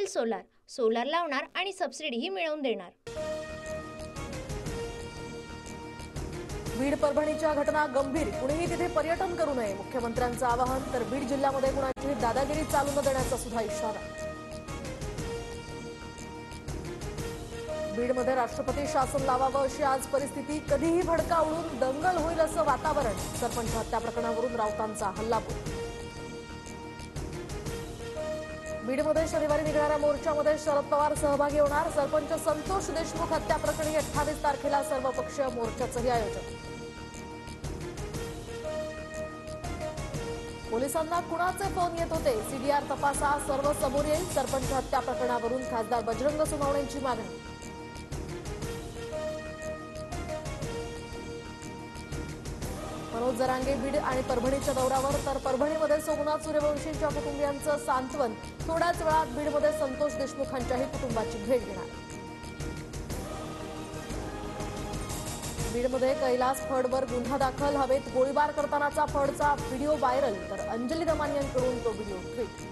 Solar, solar लावणार आणि सबसिडीही मिळवून देणार। बीड परभणीच्या घटना गंभीर, कुणीही तिथे पर्यटन करू नये, मुख्यमंत्र्यांचं आवाहन। तर बीड जिल्ह्यामध्ये कुणाची दादागिरी चालू न देण्याचा सुद्धा इशारा। बीडमध्ये राष्ट्रपती शासन लावावं अशी आज परिस्थिती, कधीही भडका उडून दंगल होईल असं वातावरण। सरपंच हत्या प्रकरणावरून राऊतांचा हल्लाबोल। बीडमध्ये शनिवारी निघणाऱ्या मोर्चामध्ये शरद पवार सहभागी होणार। सरपंच संतोष देशमुख हत्या प्रकरणी 28 तारखेला सर्वपक्षीय मोर्चाचंही आयोजन। पोलिसांना कुणाचे फोन येत होते, सीडीआर तपासा, सर्व समोर येईल। सरपंच हत्या प्रकरणावरून खासदार बजरंग सोनवणेंची मागणी। मनोज जरांगे बीड आणि परभणीच्या दौऱ्यावर, तर परभणीमध्ये सोमनाथ सूर्यवंशींच्या कुटुंबियांचं सांत्वन। थोड्याच वेळात बीडमध्ये संतोष देशमुखांच्याही कुटुंबाची भेट घेणार। बीडमध्ये कैलास फडवर गुन्हा दाखल, हवेत गोळीबार करतानाचा फडचा व्हिडिओ व्हायरल। तर अंजली दमानियांकडून तो व्हिडिओ ट्विट।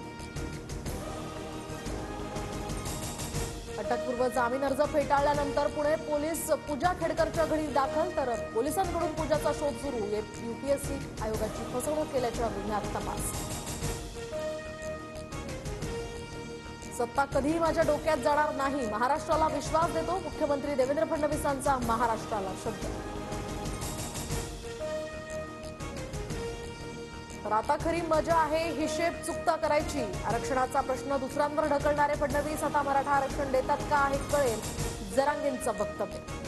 अटकपूर्व जामीन अर्ज फेटाळल्यानंतर पुणे पोलीस पूजा खेडकरच्या घरी दाखल। तर पोलिसांकडून पूजाचा शोध सुरू। यूपीएससी आयोगाची फसवणूक केल्याच्या गुन्ह्यात तपास। सत्ता कधीही माझ्या डोक्यात जाणार नाही, महाराष्ट्राला विश्वास देतो, मुख्यमंत्री देवेंद्र फडणवीसांचा महाराष्ट्राला शब्द। तर आता खरी मजा आहे हिशेब चुकता करायची, आरक्षणाचा प्रश्न दुसऱ्यांवर ढकलणारे फडणवीस आता मराठा आरक्षण देतात का हे कळेल, जरांगेंचं वक्तव्य।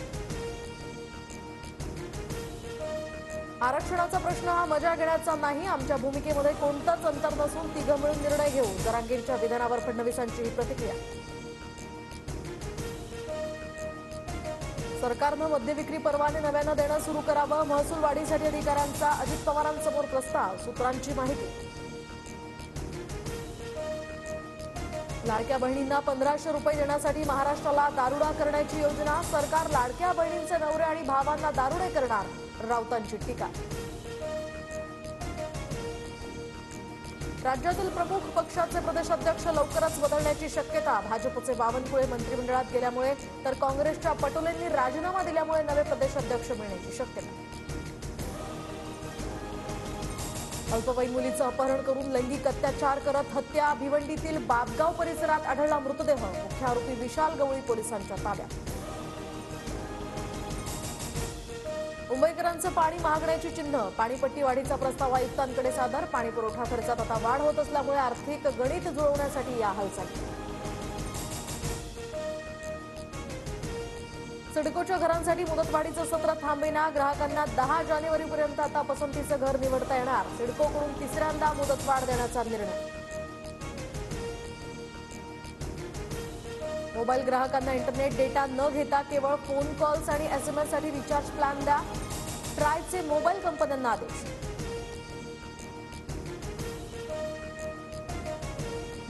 आरक्षणाचा प्रश्न हा मजा घेण्याचा नाही, आमच्या भूमिकेमध्ये कोणतंच अंतर नसून तिघं मिळून निर्णय घेऊ, जरांगेंच्या विधानावर फडणवीसांची ही प्रतिक्रिया। सरकारनं मद्यविक्री परवाने नव्यानं देणं सुरू करावं, महसूल वाढीसाठी अधिकाऱ्यांचा अजित पवारांसमोर प्रस्ताव, सूत्रांची माहिती। लाडक्या बहिणींना 1500 रुपये देण्यासाठी महाराष्ट्राला दारुडा करण्याची योजना, सरकार लाडक्या बहिणींचे नवरे आणि भावांना दारुडे करणार, राऊतांची टीका। राज्यातील प्रमुख पक्षाचे प्रदेशाध्यक्ष लवकरच बदलण्याची शक्यता, भाजपचे बावनकुळे मंत्रिमंडळात गेल्यामुळे तर काँग्रेसच्या पटोलेंनी राजीनामा दिल्यामुळे नवे प्रदेशाध्यक्ष मिळण्याची शक्यता। अल्पवयीन मुलीचं अपहरण करून लैंगिक अत्याचार करत हत्या, भिवंडीतील बाबगाव परिसरात आढळला मृतदेह, मुख्य आरोपी विशाल गवळी पोलिसांच्या ताब्यात। मुंबईकरांचं पाणी महागण्याची चिन्ह, पाणीपट्टी वाढीचा प्रस्ताव आयुक्तांकडे सादर, पाणी पुरवठा खर्चात आता वाढ होत असल्यामुळे आर्थिक गणित जुळवण्यासाठी या हालचाली। सिडकोच्या घरांसाठी मुदतवाढीचं सत्र थांबेना, ग्राहकांना 10 जानेवारीपर्यंत आता पसंतीचं घर निवडता येणार, सिडकोकडून तिसऱ्यांदा मुदतवाढ देण्याचा निर्णय। मोबाईल ग्राहकांना इंटरनेट डेटा न घेता केवळ फोन कॉल्स आणि एसएमएस साठी रिचार्ज प्लॅन द्या, ट्रायचे मोबाईल कंपन्यांना आदेश।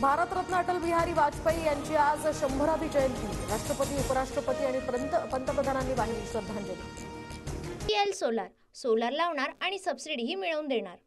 भारतरत्न अटल बिहारी वाजपेयी यांची आज 100वी जयंती, राष्ट्रपती, उपराष्ट्रपती आणि पंतप्रधानांनी वाहिली श्रद्धांजली। सोलार, सोलार लावणार आणि सबसिडीही मिळवून देणार।